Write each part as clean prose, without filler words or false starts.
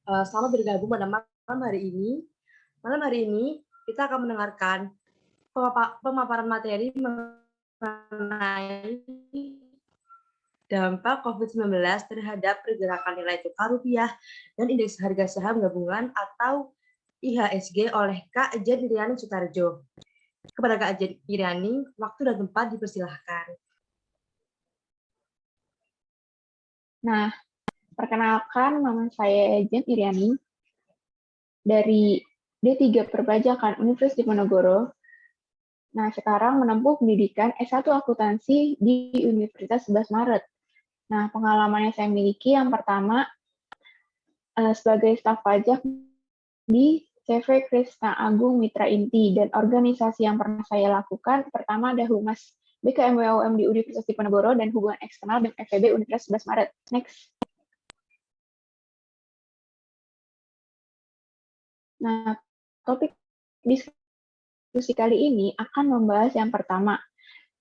Selamat bergabung pada malam hari ini. Malam hari ini kita akan mendengarkan pemaparan materi mengenai dampak COVID-19 terhadap pergerakan nilai tukar rupiah dan indeks harga saham gabungan atau IHSG oleh Kak Jen Iriani Sutarjo. Kepada Kak Jen Iriani, waktu dan tempat dipersilahkan. Nah, perkenalkan nama saya Jen Iriani dari D3 Perpajakan Universitas Diponegoro. Nah, sekarang menempuh pendidikan S1 Akuntansi di Universitas 11 Maret. Nah, pengalaman yang saya miliki yang pertama sebagai staf pajak di CV Krishna Agung Mitra Inti, dan organisasi yang pernah saya lakukan pertama ada Humas BKMWOM di Universitas Diponegoro dan hubungan eksternal dan FEB Universitas 11 Maret. Next. Nah, topik diskusi kali ini akan membahas yang pertama,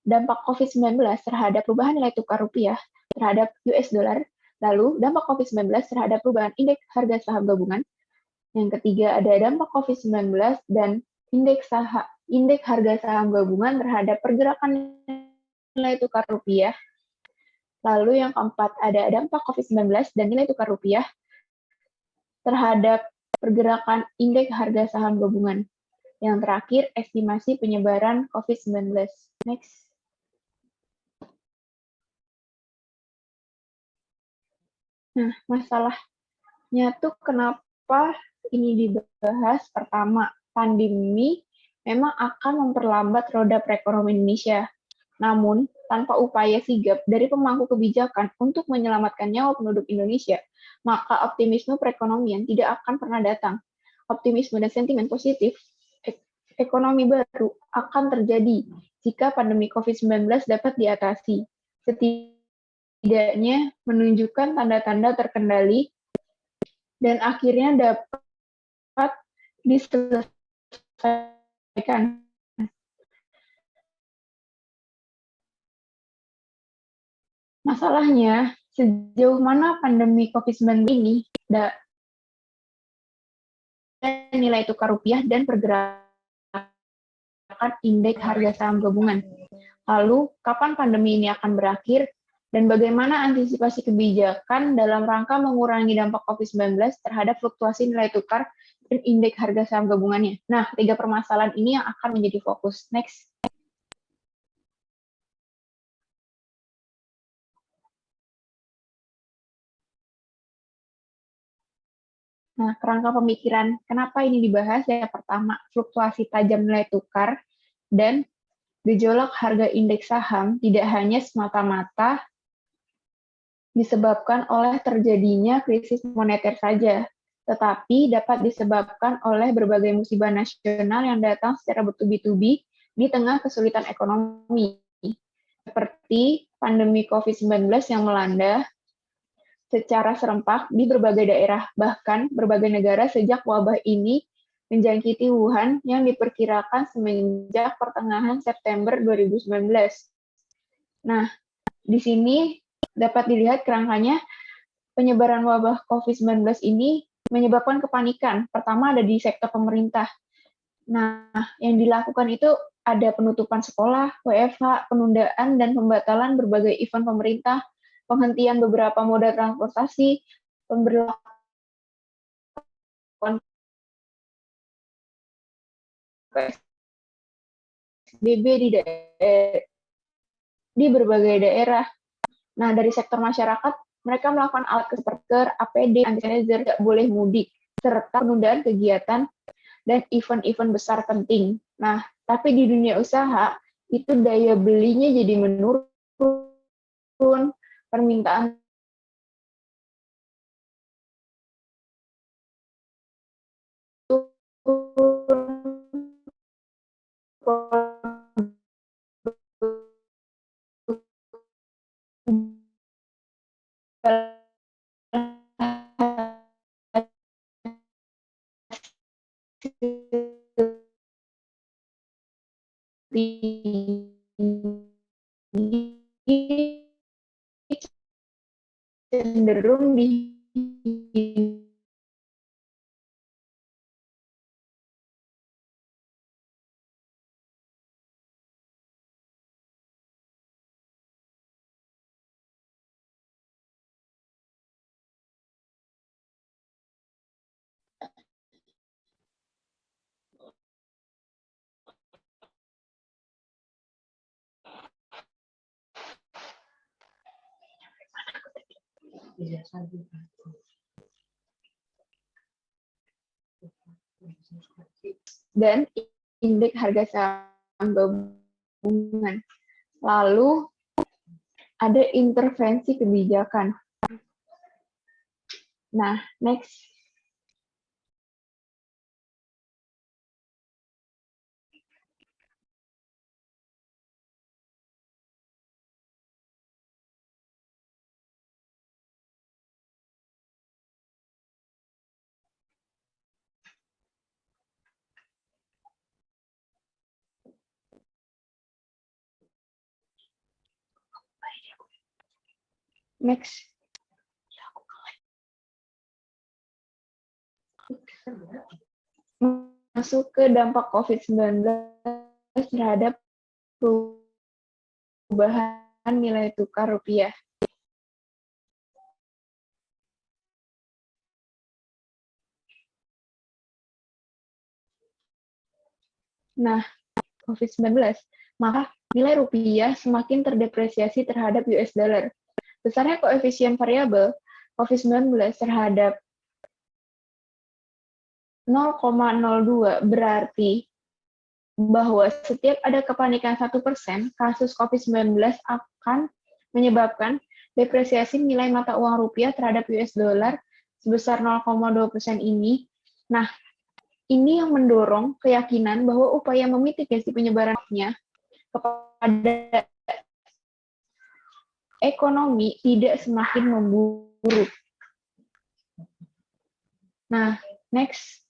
dampak COVID-19 terhadap perubahan nilai tukar rupiah terhadap US dollar, lalu dampak COVID-19 terhadap perubahan indeks harga saham gabungan. Yang ketiga ada dampak COVID-19 dan indeks harga saham gabungan terhadap pergerakan nilai tukar rupiah. Lalu yang keempat ada dampak COVID-19 dan nilai tukar rupiah terhadap pergerakan indeks harga saham gabungan. Yang terakhir, estimasi penyebaran COVID-19. Next. Nah, masalahnya tuh kenapa ini dibahas? Pertama, pandemi memang akan memperlambat roda perekonomian Indonesia. Namun, tanpa upaya sigap dari pemangku kebijakan untuk menyelamatkan nyawa penduduk Indonesia, maka optimisme perekonomian tidak akan pernah datang. Optimisme dan sentimen positif ekonomi baru akan terjadi jika pandemi COVID-19 dapat diatasi. Setidaknya menunjukkan tanda-tanda terkendali dan akhirnya dapat diselesaikan. Masalahnya, sejauh mana pandemi COVID-19 ini nilai tukar rupiah dan pergerakan indeks harga saham gabungan. Lalu, kapan pandemi ini akan berakhir, dan bagaimana antisipasi kebijakan dalam rangka mengurangi dampak COVID-19 terhadap fluktuasi nilai tukar dan indeks harga saham gabungannya. Nah, tiga permasalahan ini yang akan menjadi fokus. Next. Nah, kerangka pemikiran kenapa ini dibahas, yang pertama, fluktuasi tajam nilai tukar dan gejolak harga indeks saham tidak hanya semata-mata disebabkan oleh terjadinya krisis moneter saja, tetapi dapat disebabkan oleh berbagai musibah nasional yang datang secara bertubi-tubi di tengah kesulitan ekonomi, seperti pandemi COVID-19 yang melanda secara serempak di berbagai daerah, bahkan berbagai negara sejak wabah ini menjangkiti Wuhan yang diperkirakan semenjak pertengahan September 2019. Nah, di sini dapat dilihat kerangkanya penyebaran wabah COVID-19 ini menyebabkan kepanikan. Pertama ada di sektor pemerintah. Nah, yang dilakukan itu ada penutupan sekolah, WFH, penundaan dan pembatalan berbagai event pemerintah, penghentian beberapa moda transportasi, pemberlakuan PSBB di berbagai daerah. Nah, dari sektor masyarakat, mereka melakukan alat seperti APD, hand sanitizer, tidak boleh mudik, serta penundaan kegiatan dan event-event besar penting. Nah, tapi di dunia usaha, itu daya belinya jadi menurun, permintaan cenderung dihindari. dan indeks harga saham gabungan. Lalu ada intervensi kebijakan. Nah, next. Next. Masuk ke dampak COVID-19 terhadap perubahan nilai tukar rupiah. Nah, COVID-19, maka nilai rupiah semakin terdepresiasi terhadap US dollar. Besarnya koefisien variabel COVID-19 terhadap 0,02 berarti bahwa setiap ada kepanikan 1%, kasus COVID-19 akan menyebabkan depresiasi nilai mata uang rupiah terhadap US dollar sebesar 0,2% ini. Nah, ini yang mendorong keyakinan bahwa upaya memitigasi penyebarannya kepada ekonomi tidak semakin memburuk. Nah, next.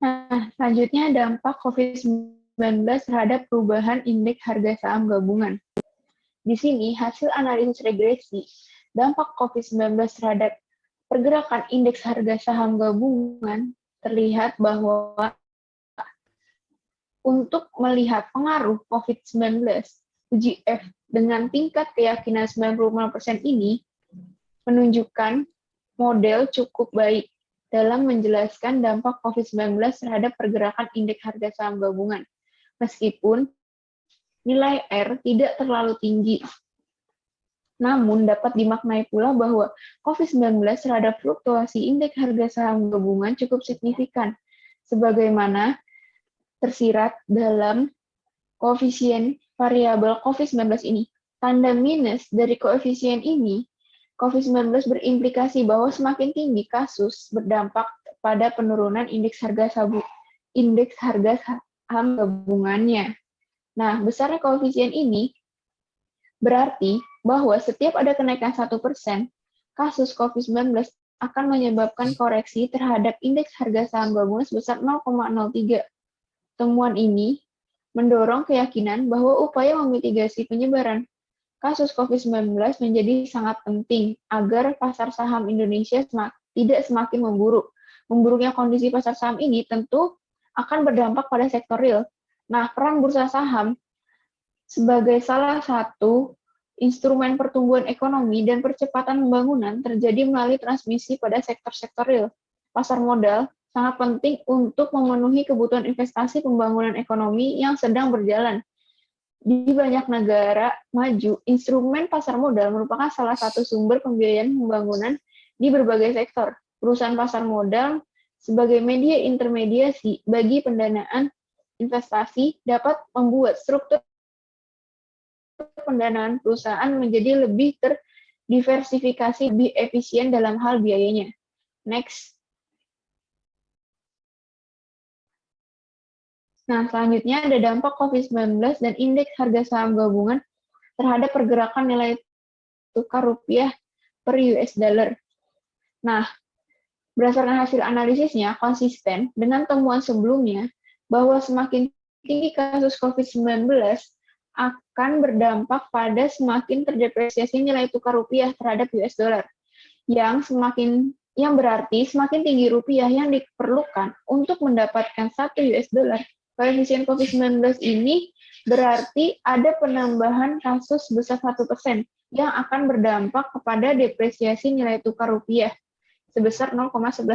Nah, selanjutnya dampak COVID-19 terhadap perubahan indeks harga saham gabungan. Di sini, hasil analisis regresi dampak COVID-19 terhadap pergerakan indeks harga saham gabungan terlihat bahwa untuk melihat pengaruh COVID-19, UGF dengan tingkat keyakinan 95% ini menunjukkan model cukup baik dalam menjelaskan dampak COVID-19 terhadap pergerakan indeks harga saham gabungan, meskipun nilai R tidak terlalu tinggi. Namun, dapat dimaknai pula bahwa COVID-19 terhadap fluktuasi indeks harga saham gabungan cukup signifikan, sebagaimana tersirat dalam koefisien variabel COVID-19 ini. Tanda minus dari koefisien ini, COVID-19 berimplikasi bahwa semakin tinggi kasus berdampak pada penurunan indeks harga saham gabungannya. Nah, besarnya koefisien ini berarti bahwa setiap ada kenaikan 1%, kasus COVID-19 akan menyebabkan koreksi terhadap indeks harga saham gabungan sebesar 0,03. Temuan ini mendorong keyakinan bahwa upaya memitigasi penyebaran kasus COVID-19 menjadi sangat penting agar pasar saham Indonesia tidak semakin memburuk. Memburuknya kondisi pasar saham ini tentu akan berdampak pada sektor real. Nah, peran bursa saham sebagai salah satu instrumen pertumbuhan ekonomi dan percepatan pembangunan terjadi melalui transmisi pada sektor-sektor real. Pasar modal sangat penting untuk memenuhi kebutuhan investasi pembangunan ekonomi yang sedang berjalan. Di banyak negara maju, instrumen pasar modal merupakan salah satu sumber pembiayaan pembangunan di berbagai sektor. Perusahaan pasar modal sebagai media intermediasi bagi pendanaan investasi dapat membuat struktur pendanaan perusahaan menjadi lebih terdiversifikasi, lebih efisien dalam hal biayanya. Next. Nah, selanjutnya ada dampak COVID-19 dan indeks harga saham gabungan terhadap pergerakan nilai tukar rupiah per US dollar. Nah, berdasarkan hasil analisisnya konsisten dengan temuan sebelumnya bahwa semakin tinggi kasus COVID-19 akan berdampak pada semakin terdepresiasi nilai tukar rupiah terhadap US dollar, yang berarti semakin tinggi rupiah yang diperlukan untuk mendapatkan 1 US dollar. Koefisien COVID-19 ini berarti ada penambahan kasus sebesar 1% yang akan berdampak kepada depresiasi nilai tukar rupiah sebesar 0,11%.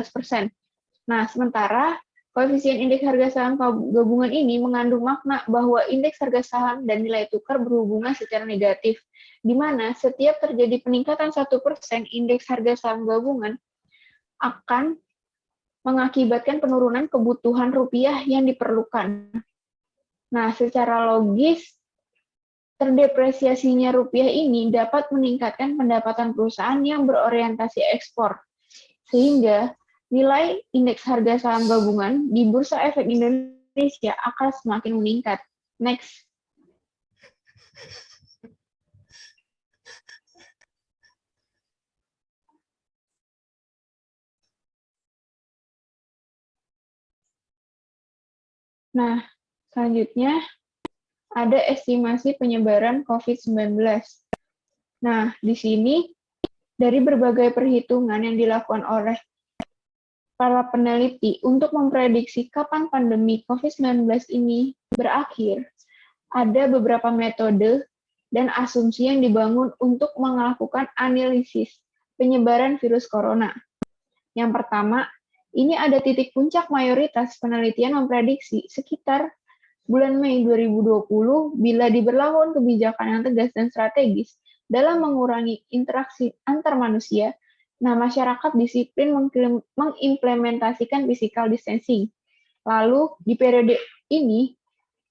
Nah, sementara Koefisien indeks harga saham gabungan ini mengandung makna bahwa indeks harga saham dan nilai tukar berhubungan secara negatif, di mana setiap terjadi peningkatan 1% indeks harga saham gabungan akan mengakibatkan penurunan kebutuhan rupiah yang diperlukan. Nah, secara logis, terdepresiasinya rupiah ini dapat meningkatkan pendapatan perusahaan yang berorientasi ekspor, sehingga nilai indeks harga saham gabungan di Bursa Efek Indonesia akan semakin meningkat. Next. Nah, selanjutnya ada estimasi penyebaran COVID-19. Nah, di sini dari berbagai perhitungan yang dilakukan oleh para peneliti untuk memprediksi kapan pandemi COVID-19 ini berakhir, ada beberapa metode dan asumsi yang dibangun untuk melakukan analisis penyebaran virus corona. Yang pertama, ini ada titik puncak mayoritas penelitian memprediksi sekitar bulan Mei 2020 bila diberlakukan kebijakan yang tegas dan strategis dalam mengurangi interaksi antar manusia. Nah, masyarakat disiplin mengimplementasikan physical distancing. Lalu, di periode ini,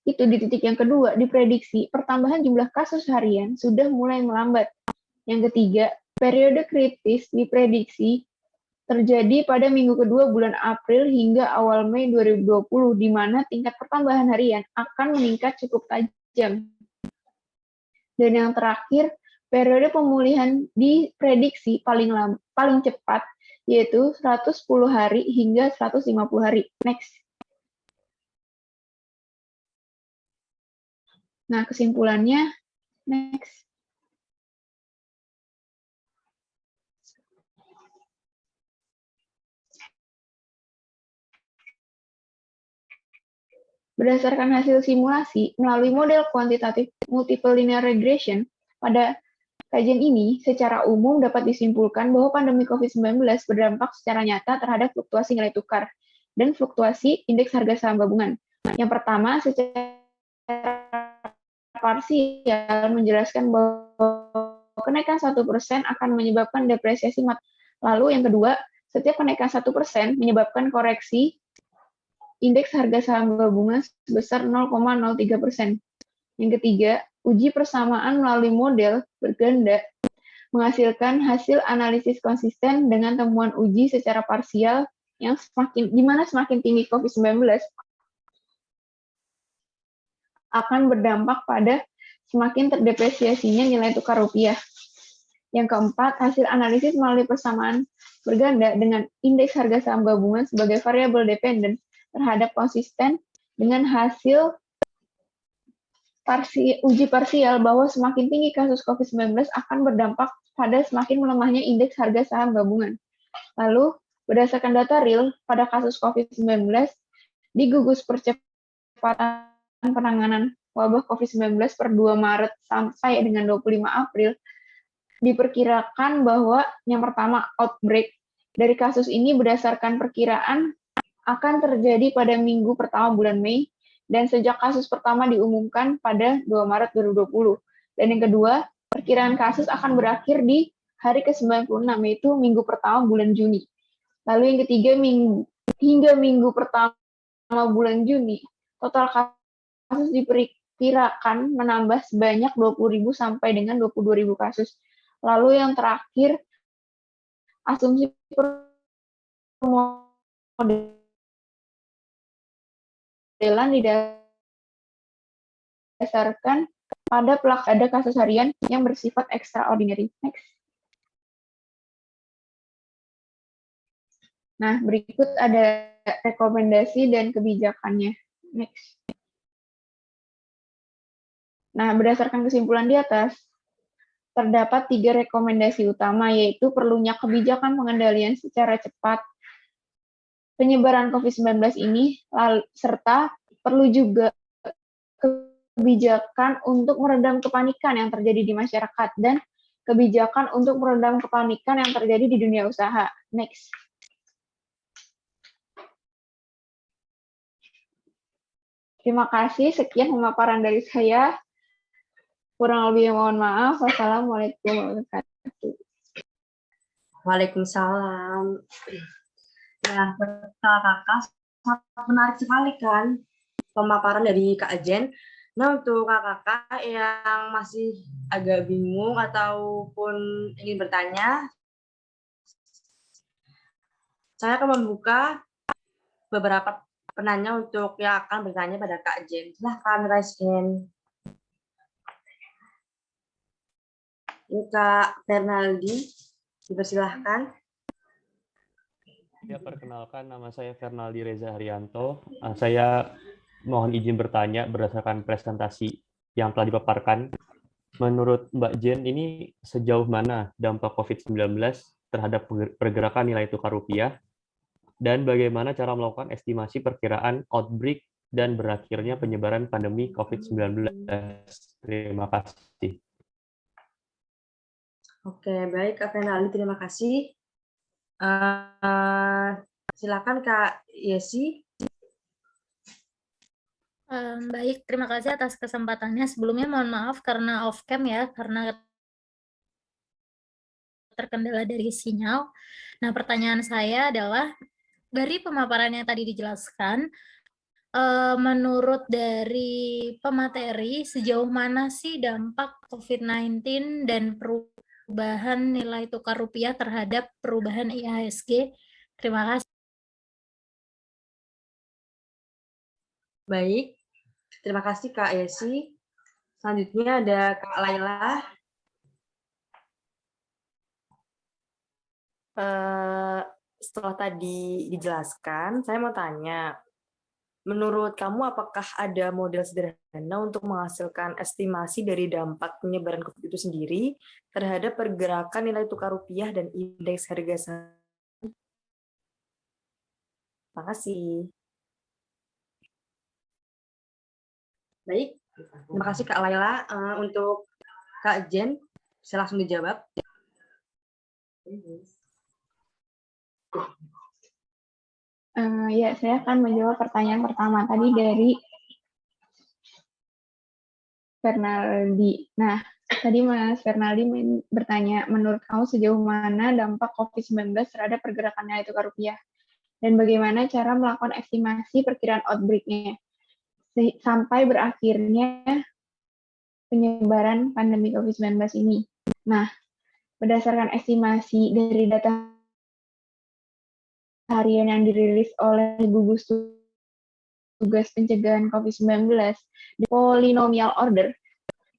itu di titik yang kedua, diprediksi pertambahan jumlah kasus harian sudah mulai melambat. Yang ketiga, periode kritis diprediksi terjadi pada minggu kedua bulan April hingga awal Mei 2020, di mana tingkat pertambahan harian akan meningkat cukup tajam. Dan yang terakhir, periode pemulihan diprediksi paling cepat, yaitu 110 hari hingga 150 hari. Next. Nah, kesimpulannya, next. Berdasarkan hasil simulasi melalui model kuantitatif multiple linear regression, pada kajian ini secara umum dapat disimpulkan bahwa pandemi COVID-19 berdampak secara nyata terhadap fluktuasi nilai tukar dan fluktuasi indeks harga saham gabungan. Yang pertama, secara parsial menjelaskan bahwa kenaikan 1% akan menyebabkan depresiasi. Lalu yang kedua, setiap kenaikan 1% menyebabkan koreksi indeks harga saham gabungan sebesar 0,03%. Yang ketiga, uji persamaan melalui model berganda menghasilkan hasil analisis konsisten dengan temuan uji secara parsial yang di mana semakin tinggi COVID-19 akan berdampak pada semakin terdepresiasinya nilai tukar rupiah. Yang keempat, hasil analisis melalui persamaan berganda dengan indeks harga saham gabungan sebagai variabel dependen terhadap konsisten dengan hasil uji parsial bahwa semakin tinggi kasus COVID-19 akan berdampak pada semakin melemahnya indeks harga saham gabungan. Lalu, berdasarkan data real pada kasus COVID-19, di gugus percepatan penanganan wabah COVID-19 per 2 Maret sampai dengan 25 April, diperkirakan bahwa yang pertama, outbreak dari kasus ini berdasarkan perkiraan akan terjadi pada minggu pertama bulan Mei, dan sejak kasus pertama diumumkan pada 2 Maret 2020. Dan yang kedua, perkiraan kasus akan berakhir di hari ke-96, yaitu minggu pertama bulan Juni. Lalu yang ketiga, hingga minggu pertama bulan Juni, total kasus diperkirakan menambah sebanyak 20.000 sampai dengan 22.000 kasus. Lalu yang terakhir, asumsi permodalan didasarkan pada ada kasus harian yang bersifat extraordinary. Next. Nah, berikut ada rekomendasi dan kebijakannya. Next. Nah, berdasarkan kesimpulan di atas, terdapat 3 rekomendasi utama, yaitu perlunya kebijakan pengendalian secara cepat penyebaran COVID-19 ini, serta perlu juga kebijakan untuk meredam kepanikan yang terjadi di masyarakat dan kebijakan untuk meredam kepanikan yang terjadi di dunia usaha. Next. Terima kasih, sekian pemaparan dari saya. Kurang lebih mohon maaf. Wassalamualaikum warahmatullahi wabarakatuh. Waalaikumsalam. Nah, kakak sangat menarik sekali kan pemaparan dari Kak Jen. Nah, untuk kakak yang masih agak bingung ataupun ingin bertanya, saya akan membuka beberapa penanya untuk yang akan bertanya pada Kak Jen. Silahkan raise hand. Ini Kak Fernaldi, dipersilahkan. Ya, perkenalkan, nama saya Fernaldi Reza Haryanto. Saya mohon izin bertanya berdasarkan presentasi yang telah dipaparkan. Menurut Mbak Jen, ini sejauh mana dampak COVID-19 terhadap pergerakan nilai tukar rupiah, dan bagaimana cara melakukan estimasi perkiraan outbreak dan berakhirnya penyebaran pandemi COVID-19? Terima kasih. Oke, baik Kak Fernaldi, terima kasih. Silakan Kak Yesi. Baik, terima kasih atas kesempatannya. Sebelumnya mohon maaf karena off cam ya, karena terkendala dari sinyal. Nah, pertanyaan saya adalah dari pemaparan yang tadi dijelaskan, menurut dari pemateri, sejauh mana sih dampak COVID-19 dan perubahan nilai tukar rupiah terhadap perubahan IHSG? Terima kasih. Baik, terima kasih Kak Yesi. Selanjutnya ada Kak Laila. Setelah tadi dijelaskan, saya mau tanya, menurut kamu apakah ada model sederhana untuk menghasilkan estimasi dari dampak penyebaran COVID itu sendiri terhadap pergerakan nilai tukar rupiah dan indeks harga saham? Terima kasih. Baik, terima kasih Kak Laila. Untuk Kak Jen, bisa langsung dijawab. Ya, saya akan menjawab pertanyaan pertama tadi dari Fernaldi. Nah, tadi Mas Fernaldi bertanya, menurut kamu sejauh mana dampak COVID-19 terhadap pergerakan nilai tukar rupiah? Dan bagaimana cara melakukan estimasi perkiraan outbreak-nya sampai berakhirnya penyebaran pandemi COVID-19 ini. Nah, berdasarkan estimasi dari data harian yang dirilis oleh gugus tugas pencegahan COVID-19 di polynomial order,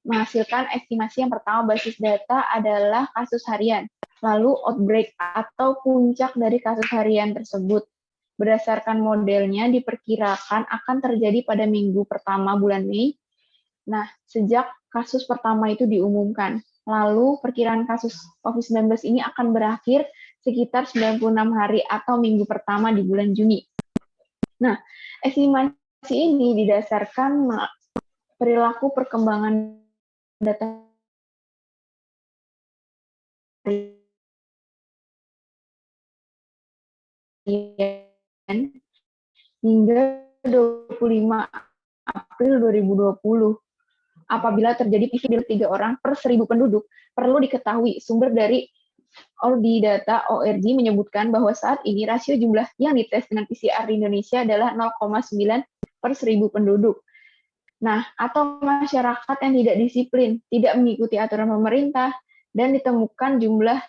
menghasilkan estimasi yang pertama basis data adalah kasus harian, lalu outbreak atau puncak dari kasus harian tersebut. Berdasarkan modelnya diperkirakan akan terjadi pada minggu pertama bulan Mei. Nah, sejak kasus pertama itu diumumkan, lalu perkiraan kasus COVID-19 ini akan berakhir sekitar 96 hari atau minggu pertama di bulan Juni. Nah, estimasi ini didasarkan perilaku perkembangan data hingga 25 April 2020. Apabila terjadi PCR 3 orang per 1.000 penduduk, perlu diketahui sumber dari di data ORG menyebutkan bahwa saat ini rasio jumlah yang dites dengan PCR di Indonesia adalah 0,9 per 1.000 penduduk. Nah, atau masyarakat yang tidak disiplin, tidak mengikuti aturan pemerintah, dan ditemukan jumlah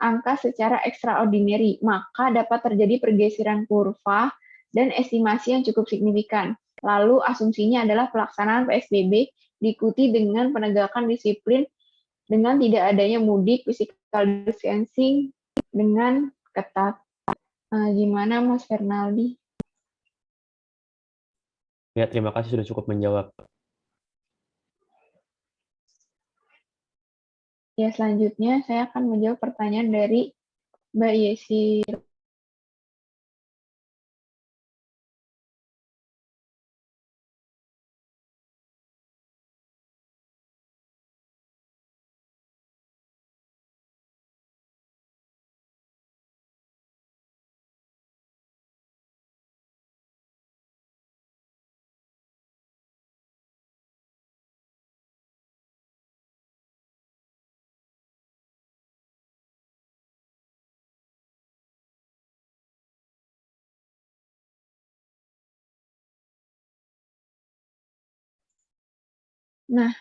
angka secara extraordinary, maka dapat terjadi pergeseran kurva dan estimasi yang cukup signifikan. Lalu asumsinya adalah pelaksanaan PSBB diikuti dengan penegakan disiplin dengan tidak adanya mudik, physical distancing dengan ketat. Gimana Mas Fernaldi? Ya, terima kasih sudah cukup menjawab. Ya, selanjutnya saya akan menjawab pertanyaan dari Mbak Yesi Nah,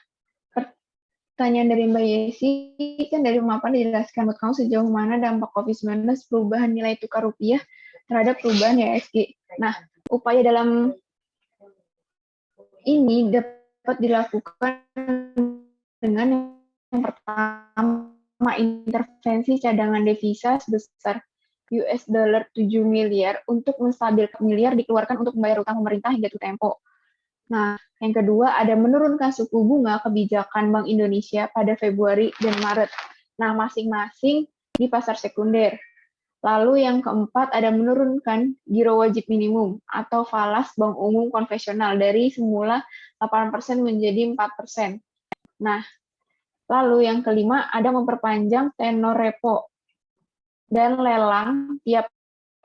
pertanyaan dari Mbak Yesi, kan dari pemaparan dijelaskan menurut kamu sejauh mana dampak COVID-19 perubahan nilai tukar rupiah terhadap perubahan IHSG. Nah, upaya dalam ini dapat dilakukan dengan yang pertama intervensi cadangan devisa sebesar US dollar 7 miliar untuk menstabilkan miliar dikeluarkan untuk membayar utang pemerintah hingga jatuh tempo. Nah, yang kedua ada menurunkan suku bunga kebijakan Bank Indonesia pada Februari dan Maret. Nah, masing-masing di pasar sekunder. Lalu yang keempat ada menurunkan giro wajib minimum atau falas bank umum konvensional dari semula 8% menjadi 4%. Nah, lalu yang kelima ada memperpanjang tenor repo dan lelang tiap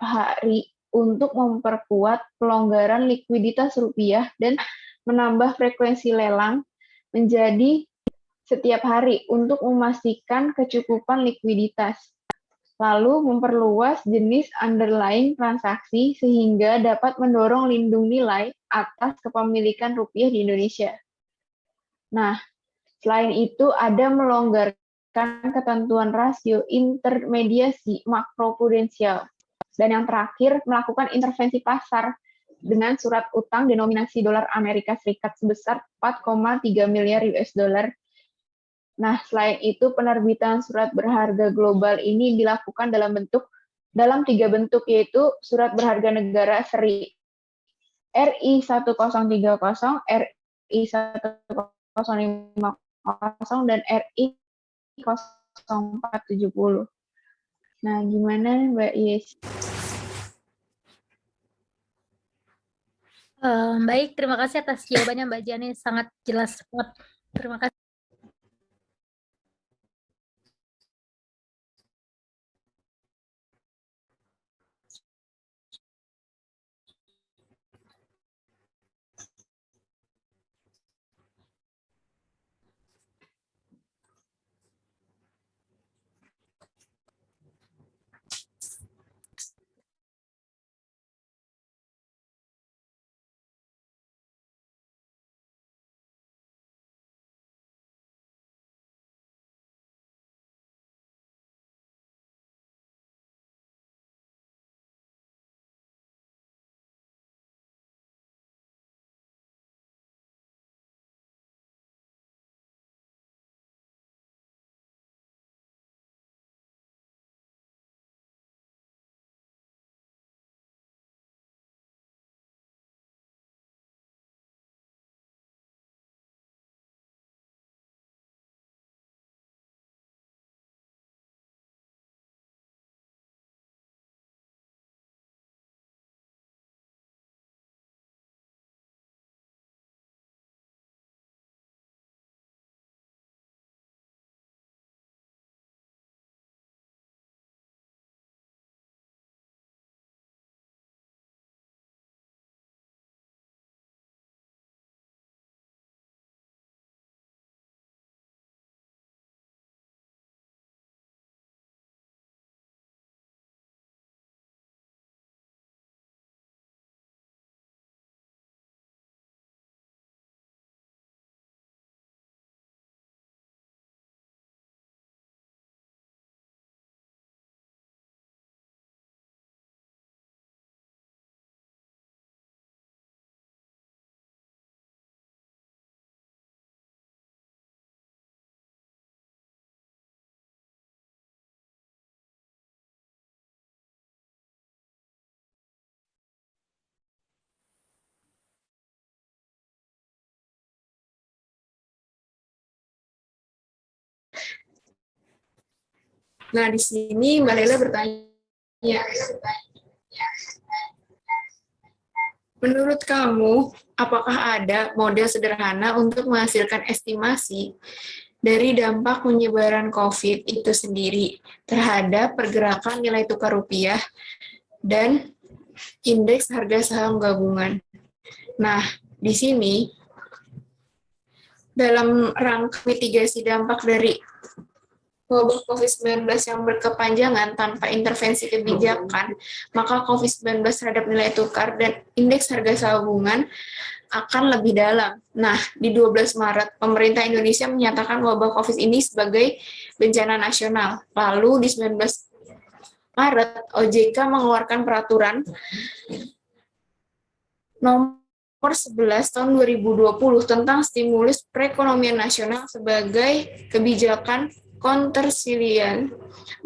hari untuk memperkuat pelonggaran likuiditas rupiah dan menambah frekuensi lelang menjadi setiap hari untuk memastikan kecukupan likuiditas. Lalu memperluas jenis underlying transaksi sehingga dapat mendorong lindung nilai atas kepemilikan rupiah di Indonesia. Nah, selain itu ada melonggarkan ketentuan rasio intermediasi makroprudensial. Dan yang terakhir, melakukan intervensi pasar dengan surat utang denominasi dolar Amerika Serikat sebesar 4,3 miliar US dollar. Nah, selain itu penerbitan surat berharga global ini dilakukan dalam 3 bentuk, yaitu surat berharga negara seri RI 1030, RI 1050, dan RI 0470. Nah, gimana Mbak Yes? Baik, terima kasih atas jawabannya Mbak Jani, sangat jelas banget. Terima kasih. Nah, di sini Mbak Lela bertanya, menurut kamu, apakah ada model sederhana untuk menghasilkan estimasi dari dampak penyebaran COVID itu sendiri terhadap pergerakan nilai tukar rupiah dan indeks harga saham gabungan? Nah, di sini, dalam rangka mitigasi dampak dari wabah COVID-19 yang berkepanjangan tanpa intervensi kebijakan, maka COVID-19 terhadap nilai tukar dan indeks harga saham gabungan akan lebih dalam. Nah, di 12 Maret, pemerintah Indonesia menyatakan wabah COVID ini sebagai bencana nasional. Lalu di 19 Maret, OJK mengeluarkan peraturan nomor 11 tahun 2020 tentang stimulus perekonomian nasional sebagai kebijakan kontersilian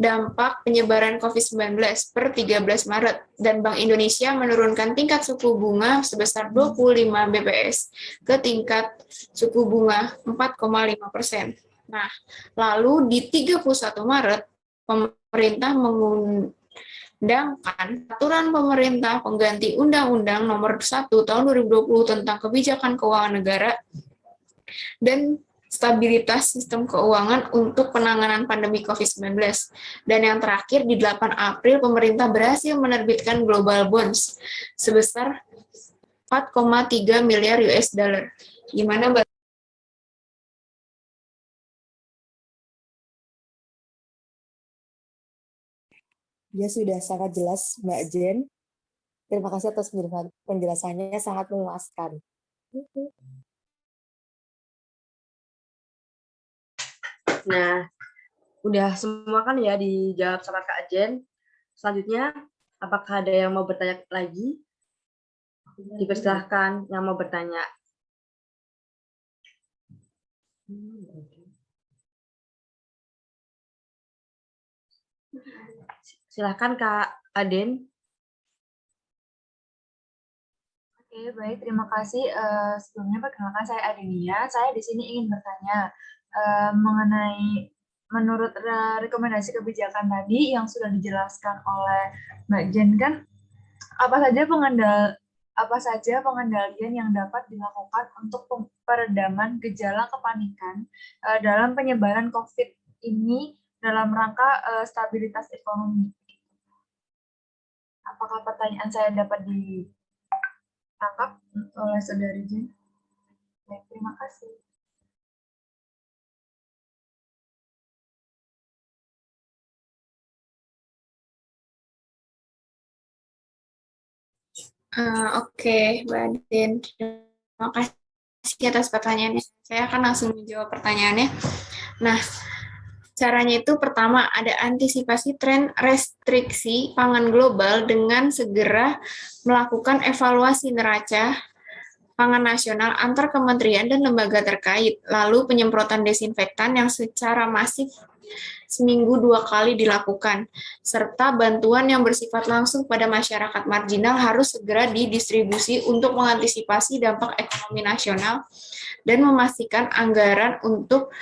dampak penyebaran COVID-19 per 13 Maret, dan Bank Indonesia menurunkan tingkat suku bunga sebesar 25 BPS ke tingkat suku bunga 4,5%. Nah, lalu di 31 Maret, pemerintah mengundangkan Peraturan Pemerintah Pengganti Undang-Undang Nomor 1 Tahun 2020 tentang Kebijakan Keuangan Negara dan Stabilitas Sistem Keuangan untuk penanganan pandemi COVID-19. Dan yang terakhir, di 8 April, pemerintah berhasil menerbitkan Global Bonds sebesar 4,3 miliar US dollar. Gimana, Mbak? Ya sudah sangat jelas, Mbak Jen. Terima kasih atas penjelasannya, sangat memuaskan. Nah, udah semua kan ya dijawab sama Kak Jen. Selanjutnya, apakah ada yang mau bertanya lagi? Dipersilahkan yang mau bertanya. Silahkan Kak Aden. Oke, baik. Terima kasih. Sebelumnya perkenalkan saya Adenia. Saya di sini ingin bertanya mengenai menurut rekomendasi kebijakan tadi yang sudah dijelaskan oleh Mbak Jen, kan apa saja pengendalian yang dapat dilakukan untuk peredaman gejala kepanikan dalam penyebaran COVID ini dalam rangka stabilitas ekonomi. Apakah pertanyaan saya dapat ditangkap oleh Saudari Jen? Baik, terima kasih. Oke, Mbak Adin. Terima kasih atas pertanyaannya. Saya akan langsung menjawab pertanyaannya. Nah, caranya itu pertama ada antisipasi tren restriksi pangan global dengan segera melakukan evaluasi neraca pangan nasional antar kementerian dan lembaga terkait, lalu penyemprotan desinfektan yang secara masif seminggu 2 kali dilakukan, serta bantuan yang bersifat langsung pada masyarakat marginal harus segera didistribusi untuk mengantisipasi dampak ekonomi nasional dan memastikan anggaran untuk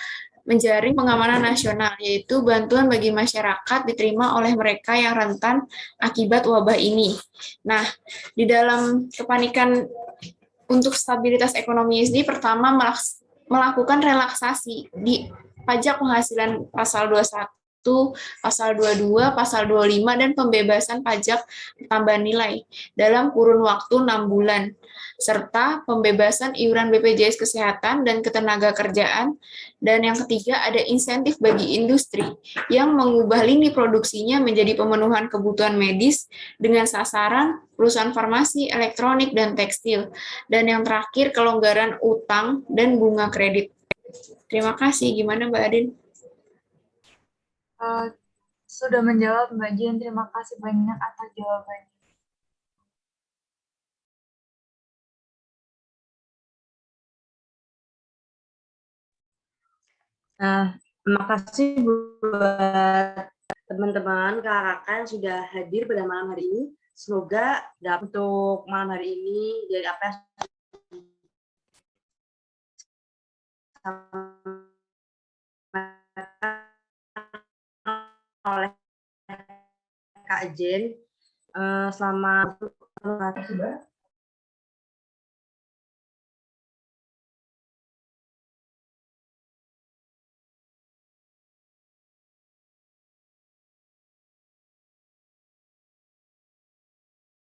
menjaring pengamanan nasional, yaitu bantuan bagi masyarakat diterima oleh mereka yang rentan akibat wabah ini. Nah, di dalam kepanikan untuk stabilitas ekonomi ini, pertama melakukan relaksasi di pajak penghasilan pasal 21, pasal 22, pasal 25, dan pembebasan pajak tambahan nilai dalam kurun waktu 6 bulan, serta pembebasan iuran BPJS Kesehatan dan Ketenagakerjaan. Dan yang ketiga, ada insentif bagi industri yang mengubah lini produksinya menjadi pemenuhan kebutuhan medis dengan sasaran perusahaan farmasi, elektronik, dan tekstil. Dan yang terakhir, kelonggaran utang dan bunga kredit. Terima kasih. Gimana Mbak Adin? Sudah menjawab Mbak Jen. Terima kasih banyak atas jawabannya. Nah, terima kasih buat teman-teman kakak-kakak yang sudah hadir pada malam hari ini. Semoga untuk malam hari ini dari apa yang oleh Kak Jen, selama